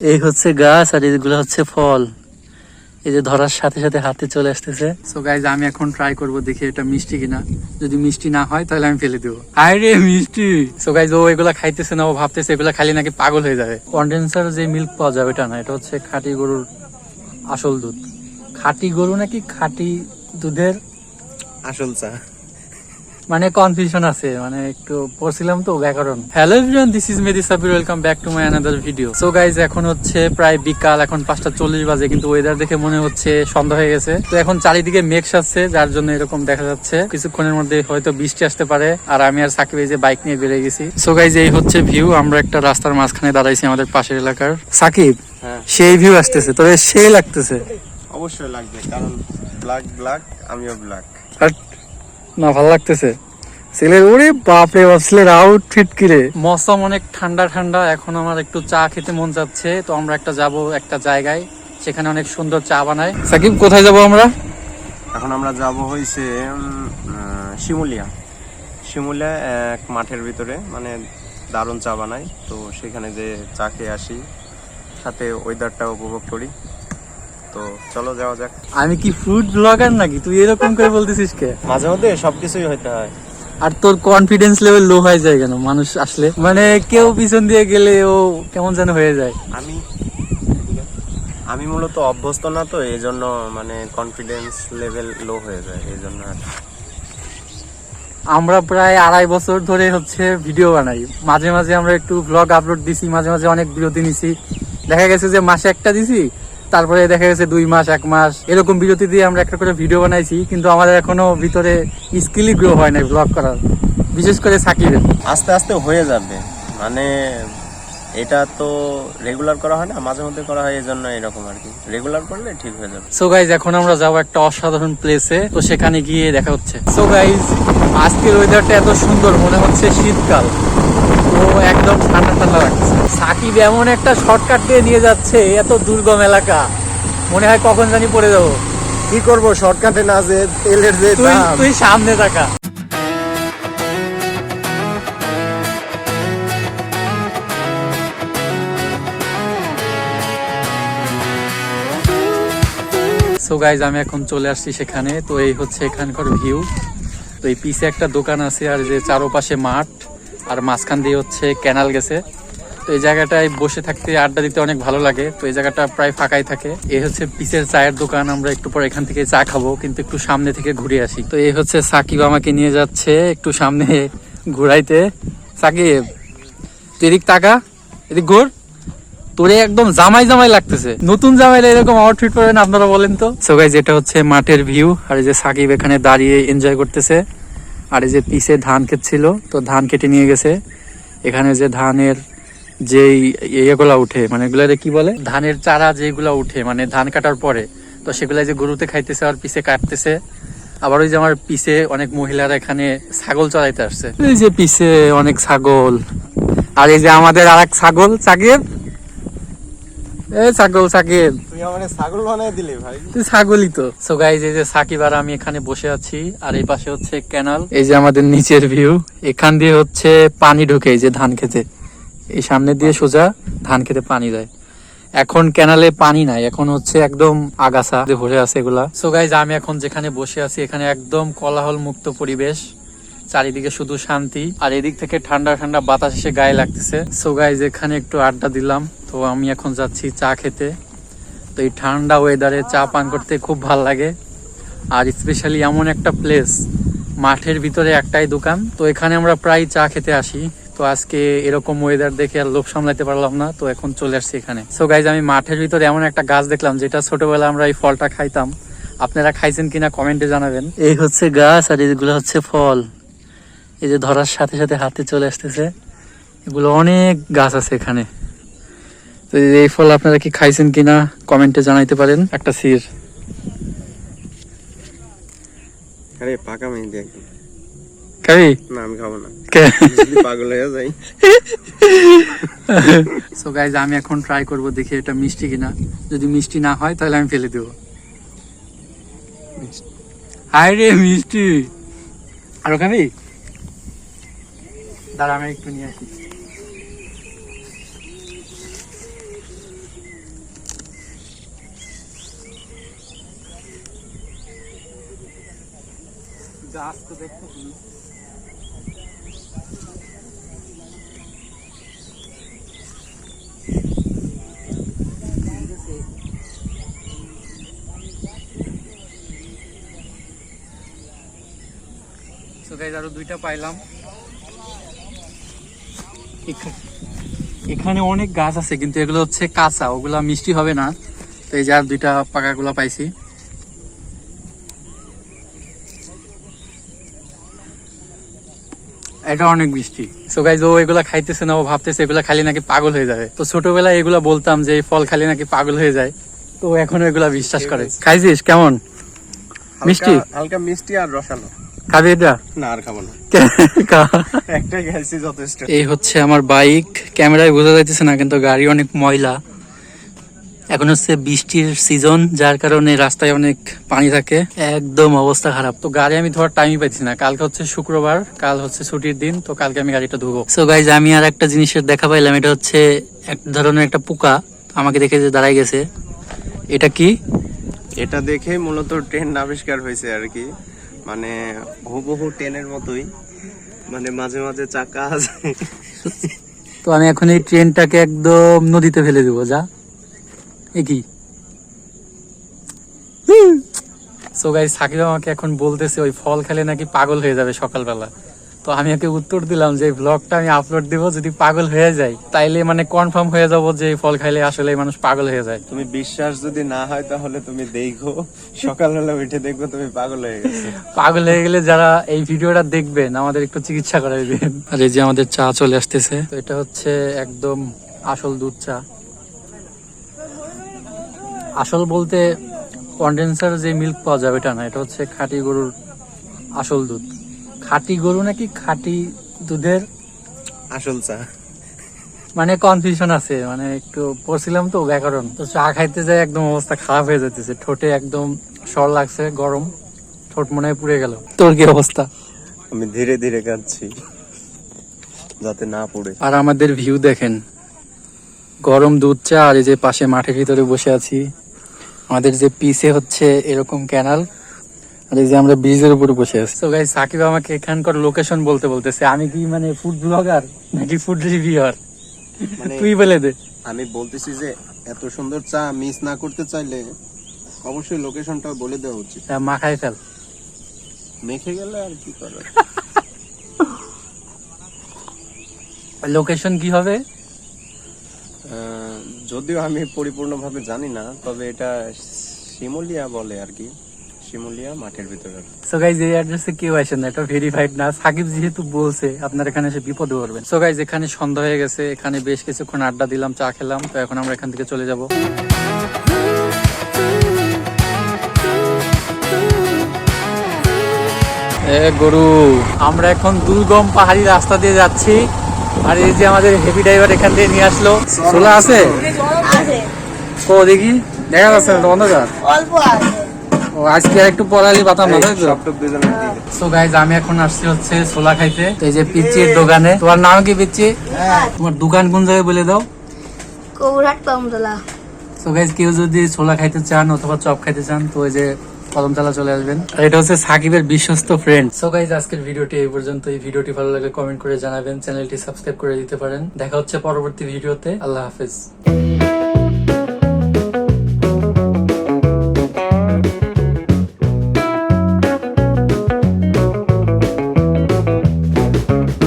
এই হচ্ছে গাছ আর এগুলো হচ্ছে ফল। এই যে ধরার সাথে সাথে হাতে চলে আসতেছে। সো গাইজ আমি এখন ট্রাই করব, দেখি এটা মিষ্টি কিনা। যদি মিষ্টি না হয় তাহলে আমি ফেলে দেবো। হাই রে মিষ্টি। সো গাইজ ও এগুলা খাইতেছে না, ও ভাবতেছে এগুলা খালি নাকি পাগল হয়ে যাবে। কন্ডেন্সার যে মিল্ক পাওয়া যাবে এটা না, এটা হচ্ছে খাঁটি গরুর আসল দুধ। খাঁটি গরু নাকি খাঁটি দুধের আসল চা, মানে কনফিউশন আছে, মানে একটু পড়ছিলাম তো ব্যাকরণ। Hello everyone, this is Mehedi Sabbir, welcome back to my another video. So guys এখন হচ্ছে প্রায় বিকাল, এখন 5:40 বাজে, কিন্তু ওয়েদার দেখে মনে হচ্ছে সন্ধ্যা হয়ে গেছে। তো এখন চারিদিকে মেঘ আসছে, যার জন্য এরকম দেখা যাচ্ছে। কিছুক্ষণের মধ্যে হয়তো বৃষ্টি আসতে পারে। আর আমি আর সাকিব এই যে বাইক নিয়ে বেরিয়ে গেছি। সো গাইজ এই হচ্ছে ভিউ। আমরা একটা রাস্তার মাঝখানে দাঁড়াইছি আমাদের পাশের এলাকার। সাকিব, সেই ভিউ আসতেছে, তবে সেই লাগতেছে। অবশ্যই লাগবে, কারণ ব্ল্যাক ব্ল্যাক, আমিও ব্ল্যাক। না ভালো লাগতেছে ছেলের। ওরে বাপরে বাপ, ছেলের আউটফিট কিরে। মৌসুম অনেক ঠান্ডা ঠান্ডা, এখন আমার একটু চা খেতে মন যাচ্ছে। তো আমরা যাব একটা জায়গায়, সেখানে অনেক সুন্দর চা বানায়। সাকিব, কোথায় যাব আমরা? এখন আমরা যাব হইছে শিমুলিয়া। শিমুলিয়া এক মাঠের ভিতরে, মানে দারুণ চা বানায়। তো সেখানে যে চা খেয়ে আসি, সাথে ওয়েদারটা উপভোগ করি। তো চলো যাওয়া যাক। আমি কি ফুড ব্লগার নাকি? তুই এরকম করে বলতেছিস কে? মাঝে মধ্যে সবকিছুই হইতে হয়। আর তোর কনফিডেন্স লেভেল লো হয়ে যায় কেন মানুষ আসলে? মানে কেউ পিছন দিয়ে গেলে ও কেমন যেন হয়ে যায়। আমি মূলত অভ্যস্ত না, তো এই জন্য মানে কনফিডেন্স লেভেল লো হয়ে যায়, এই জন্য। আমরা প্রায় 2.5 বছর ধরে হচ্ছে ভিডিও বানাই। মাঝে মাঝে আমরা একটু ব্লগ আপলোড দিছি, মাঝে মাঝে অনেক বিরতি নিছি। দেখা গেছে যে মাসে একটা দিছি, তারপরে দেখা গেছে 2 মাস 1 মাস এরকম বিরতি দিয়ে আমরা একটা করে ভিডিও বানাইছি। কিন্তু আমাদের এখনো ভিতরে স্কিলই গ্রো হয় নাই ব্লগ করার, বিশেষ করে সাকিবের। আস্তে আস্তে হয়ে যাবে, মানে এটা তো রেগুলার করা হয় না, মাঝে মধ্যে করা হয়, এই জন্য এরকম আর কি। রেগুলার করলে ঠিক হয়ে যাবে। সো গাইজ এখন আমরা যাবো একটা অসাধারণ প্লেসে, তো সেখানে গিয়ে দেখা হচ্ছে। সো গাইজ আজকের ওয়েদারটা এত সুন্দর, মনে হচ্ছে শীতকাল। তো একদম ঠান্ডা ঠান্ডা লাগছে। সাকিব এমন একটা শর্টকাট দিয়ে নিয়ে যাচ্ছে, এত দুর্গম এলাকা, মনে হয় কখন জানি পড়ে যাবো। কি করব, শর্টকাটে না যে তেলের যে দাম। তুই সামনে থাকা। সো গাইজ আমি এখন চলে আসছি সেখানে। তো এই হচ্ছে এখানকার ভিউ। তো এই পিছে একটা দোকান আছে, আর যে চারোপাশে মাঠ, আর মাঝখান দিয়ে হচ্ছে ক্যানাল গেছে। তো এই জায়গাটায় বসে থাকতে, আড্ডা দিতে অনেক ভালো লাগে। তো এই জায়গাটা প্রায় ফাঁকাই থাকে। এই হচ্ছে পিছের চায়ের দোকান। আমরা একটু পর এখান থেকে চা খাবো, কিন্তু একটু সামনে থেকে ঘুরে আসি। তো এই হচ্ছে সাকিব আমাকে নিয়ে যাচ্ছে একটু সামনে ঘুরাইতে। সাকিব, তুই এদিক তাকা, এদিক ঘুর। তোরে একদম জামাই জামাই লাগতেছে। নতুন জামাইরা এরকম আউটফিট পরেন আপনারা বলেন তো? সো গাইস এটা হচ্ছে মাঠের ভিউ, আর এই যে সাকিব এখানে দাঁড়িয়ে এনজয় করতেছে। আর এই যে পিছে ধান ক্ষেত ছিল, তো ধান কেটে নিয়ে গেছে। এখানে যে ধানের যেই ইয়েগুলা উঠে, মানে এগুলারে কি বলে, ধানের চারা যেগুলা উঠে মানে ধান কাটার পরে, তো সেগুলা যে গরুতে খাইতেছে আর পিছে কাটতেছে। আবার ওই যে আমার পিছে অনেক মহিলারা এখানে ছাগল চড়াইতে আসছে। এই যে পিছে অনেক ছাগল, আর এই যে আমাদের আর এক ছাগল সাকিব। ছাগল সাকিব, তুই আমারে ছাগল বানাই দিলি ভাই। তুই ছাগলই তো। সো গাইস এই যে সাকিব আর আমি এখানে বসে আছি, আর এই পাশে হচ্ছে ক্যানাল। এই যে আমাদের নিচের ভিউ, এখান দিয়ে হচ্ছে পানি ঢুকে এই যে ধান খেতে। এই সামনে দিয়ে সোজা ধান খেতে পানি যায়। এখন ক্যানালে পানি নাই, এখন হচ্ছে একদম আগাছা ভরে আছে এগুলা। সো গাইস আমি এখন যেখানে বসে আছি, এখানে একদম কোলাহল মুক্ত পরিবেশ, চারিদিকে শুধু শান্তি, আর এদিক থেকে ঠান্ডা ঠান্ডা বাতাস এসে গায়ে লাগতেছে। সো গাইস এখানে একটু আড্ডা দিলাম। তো আমি এখন যাচ্ছি চা খেতে। তো এই ঠান্ডা ওয়েদারে চা পান করতে খুব ভাল লাগে, আর স্পেশালি এমন একটা প্লেস, মাঠের ভিতরে একটাই দোকান। তো এখানে আমরা প্রায় চা খেতে আসি। তো আজকে এরকম ওয়েদার দেখে আর লোভ সামলাইতে পারলাম না, তো এখন চলে আসছি এখানে। সো গাইজ আমি মাঠের ভিতরে এমন একটা গাছ দেখলাম, যেটা ছোটবেলা আমরা এই ফলটা খাইতাম। আপনারা খাইছেন কিনা কমেন্টে জানাবেন। এই হচ্ছে গাছ, আর এগুলো হচ্ছে ফল। এই যে ধরার সাথে সাথে হাতে চলে আসতেছে। এগুলো অনেক গাছ আছে এখানে। তো এই ফল আপনারা কি খাইছেন কিনা কমেন্টে জানাইতে পারেন। একটা সির, আরে পাকা মেহেদি একদম খাবি? না, আমি খাবো না, কে? পাগল হয়ে যাই। সো গাইজ আমি এখন ট্রাই করব, দেখি এটা মিষ্টি কিনা। যদি মিষ্টি না হয় তাহলে আমি ফেলে দেবো। হাই রে মিষ্টি। আরো খাবি? দাঁড়া আমি একটু নিয়ে আসি। গাছ তো দেখতে আরো দুইটা পাইলাম। এখানে অনেক গাছ আছে কিন্তু এগুলো হচ্ছে কাঁচা, ওগুলা মিষ্টি হবে না। তো এই যে আর দুইটা পাকাগুলা পাইছি। এটা অনেক মিষ্টি। সো গাইজ ও এগুলা খাইতেছে না, ও ভাবতেছে এগুলা খালি নাকি পাগল হয়ে যাবে। তো ছোটবেলায় এগুলা বলতাম যে এই ফল খালি নাকি পাগল হয়ে যায়, তো এখন এগুলা বিশ্বাস করে। খাইছিস কেমন? মিষ্টি, হালকা মিষ্টি আর রসালো। খাবি এটা? না আর খাবো না, একটাই খাইছি যথেষ্ট। এই হচ্ছে আমার বাইক, ক্যামেরায় বোঝা যাইতেছে না কিন্তু গাড়ি অনেক ময়লা। এখন হচ্ছে বৃষ্টির সিজন, যার কারণে রাস্তায় অনেক পানি থাকে, একদম অবস্থা খারাপ। তো গাড়ি আমি ধোয়ার টাইমই পাইছি না। কালকে হচ্ছে শুক্রবার, কাল হচ্ছে ছুটির দিন, তো কালকে আমি গাড়িটা ধুবো। সো গাইজ আমি আর একটা জিনিসের দেখা পাইলাম, এটা হচ্ছে এক ধরনের একটা পোকা, আমাকে দেখে যে দাঁড়াই গেছে। এটা কি? এটা দেখে মূলত ট্রেন আবিষ্কার হয়েছে আর কি, মানে হুবহু ট্রেনের মতোই, মানে মাঝে মাঝে চাকা আছে। তো আমি এখন এই ট্রেনটাকে একদম নদীতে ফেলে দেবো। যা কি সো গাইস সাকিব আমাকে এখন বলতেছে ওই ফল খেলে নাকি পাগল হয়ে যাবে সকালবেলা। তো আমি ওকে উত্তর দিলাম যে ব্লগটা আমি আপলোড দিব, যদি পাগল হয়ে যায় তাইলে মানে কনফার্ম হয়ে যাব যে ফল খাইলে আসলে মানুষ পাগল হয়ে যায়। তুমি বিশ্বাস যদি না হয় তাহলে তুমি দেখো, সকালবেলা উঠে দেখবো তুমি পাগল হয়ে গেছে। পাগল হয়ে গেলে যারা এই ভিডিওটা দেখবেন আমাদের একটু চিকিৎসা করাই দিবেন। আর এই যে আমাদের চা চলে আসতেছে, তো এটা হচ্ছে একদম আসল দুধ চা। আসল বলতে কন্ডেন্সার যে মিল্ক পাওয়া যাবে এটা না, এটা হচ্ছে খাঁটি গরুর আসল দুধ। খাঁটি গরু নাকি খাঁটি দুধের আসল চা, মানে কনফিউশন আছে, মানে একটু পড়ছিলাম তো ব্যাকরণ। তো চা খাইতে যায় একদম অবস্থা খারাপ হয়ে যাচ্ছে, ঠোঁটে একদম সর লাগছে, গরম ঠোঁট মনে হয় পুড়ে গেল। তোর কি অবস্থা? আমি ধীরে ধীরে খাচ্ছি যাতে না পড়ে। আর আমাদের ভিউ দেখেন, গরম দুধ চা, আর এই যে পাশে মাঠের ভিতরে বসে আছি। আমাদের যে পিছে হচ্ছে এরকম ক্যানাল, আর এই যে আমরা ব্রিজের উপরে বসে আছি। তো গাইস সাকিব আমাকে এখানকার লোকেশন বলতে বলতেছে, আমি কি মানে ফুড ব্লগার নাকি ফুড রিভিউয়ার? মানে তুই বলে দে। আমি বলতেছি যে এত সুন্দর চা মিস না করতে চাইলে অবশ্যই লোকেশনটা বলে দেওয়া উচিত। মাখাই ফেল, মেখে গেলে আর কি করার। লোকেশন কি হবে? যদিও আমি পরিপূর্ণভাবে জানি না, তবে এটা শিমুলিয়া বলে আর কি, শিমুলিয়া মাঠের ভিতরে। সো গাইজ এই অ্যাড্রেসে কেউ আসেন না, এটা ভেরিফাইড না। সাকিব যেহেতু বলছে আপনার এখানে এসে বিপদে পড়বেন। সো গাইজ এখানে সন্ধ্যা হয়ে গেছে, এখানে বেশ কিছুক্ষণ আড্ডা দিলাম, চা খেলাম। তো এখন আমরা এখান থেকে চলে যাব। গরু, আমরা এখন দুর্গম পাহাড়ি রাস্তা দিয়ে যাচ্ছি। আর এই যে আমাদের হেভি ড্রাইভার এখান দিয়ে নিয়ে আসলো। সোলা আছে? ও দেখি, দেখা যাচ্ছে না তো, অন্ধকার। অল্প আছে। ও আজকে আর একটু পড়ালি পাতাম না, তাই তো? সব দুজনের দিকে। সো গাইজ আমি এখন আসছি হচ্ছে ছোলা খাইতে, এই যে পিচ্চির দোকানে। তোমার নাম কি পিচ্চি? তোমার দোকান কোন জায়গায় বলে দাও। কৌরাট কমতলা। সো গাইজ কেউ যদি ছোলা খাইতে চান অথবা চপ খাইতে চান তো ওই যে কদমতলা চলে আসবেন। আর এটা হচ্ছে সাকিবের বিশ্বস্ত ফ্রেন্ড। সো গাইজ আজকের ভিডিওটি এই পর্যন্ত। এই ভিডিওটি ভালো লাগলে কমেন্ট করে জানাবেন, চ্যানেলটি সাবস্ক্রাইব করে দিতে পারেন। দেখা হচ্ছে পরবর্তী ভিডিওতে। আল্লাহ হাফেজ।